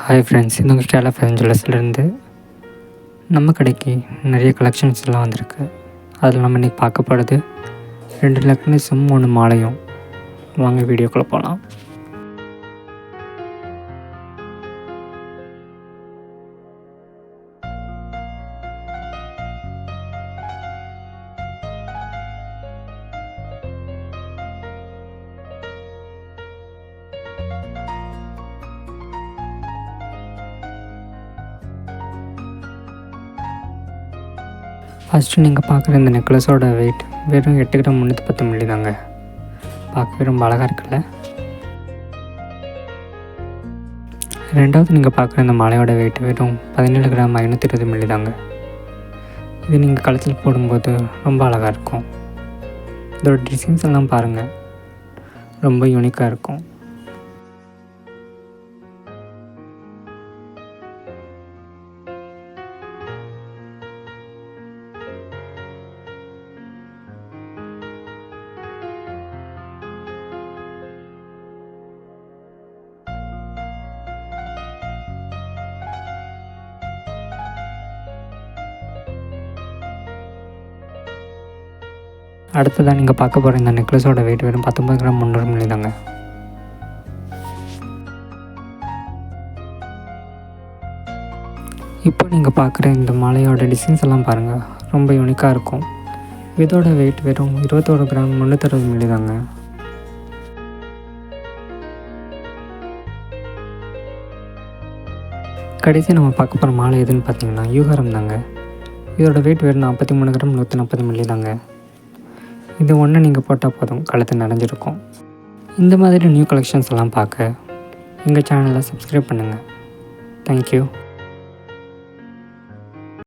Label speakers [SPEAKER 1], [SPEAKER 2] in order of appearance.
[SPEAKER 1] Hi friends, இது உங்கள் கேலா fashion ஜுவல்லர்ஸ்லேருந்து நம்ம கடைக்கு நிறைய கலெக்ஷன்ஸ்லாம் வந்திருக்கு. அதில் நம்ம இன்றைக்கி பார்க்க போகிறது 2 நெக்லஸும் 3 மாலையும். வாங்க வீடியோக்குள்ளே போகலாம். ஃபஸ்ட்டு நீங்கள் பார்க்குற இந்த நெக்லஸோட வெயிட் வெறும் 8 கிராம் 310 மில்லி தாங்க. பார்க்கவே ரொம்ப அழகாக இருக்குல்ல. ரெண்டாவது நீங்கள் பார்க்குற இந்த மாலையோட வெயிட் வெறும் 17 கிராம் 520 மில்லி தாங்க. இது நீங்கள் கழுத்தில் போடும்போது ரொம்ப அழகாக இருக்கும். இதோட டிசைன்ஸ் எல்லாம் பாருங்கள், ரொம்ப யூனிக்காக இருக்கும். அடுத்ததாக நீங்கள் பார்க்க போகிற இந்த நெக்லஸோட வெயிட் வெறும் 19 கிராம் 300 மில்லி தாங்க. இப்போ நீங்கள் பார்க்குற இந்த மாலையோட டிசைன்ஸ் எல்லாம் பாருங்கள், ரொம்ப யூனிக்காக இருக்கும். இதோட வெயிட் வெறும் 21 கிராம் 360 மில்லி தாங்க. கடைசி நம்ம பார்க்க போகிற மாலை எதுன்னு பார்த்தீங்கன்னா யூகரம் தாங்க. இதோட வெயிட் வெறும் 43 கிராம் 140 மில்லி தாங்க. இது ஒன்று நீங்கள் போட்டால் போதும், கழுத்து நிறைஞ்சிருக்கும். இந்த மாதிரி நியூ கலெக்ஷன்ஸ் எல்லாம் பார்க்க எங்கள் சேனலை சப்ஸ்கிரைப் பண்ணுங்கள். தேங்க்யூ.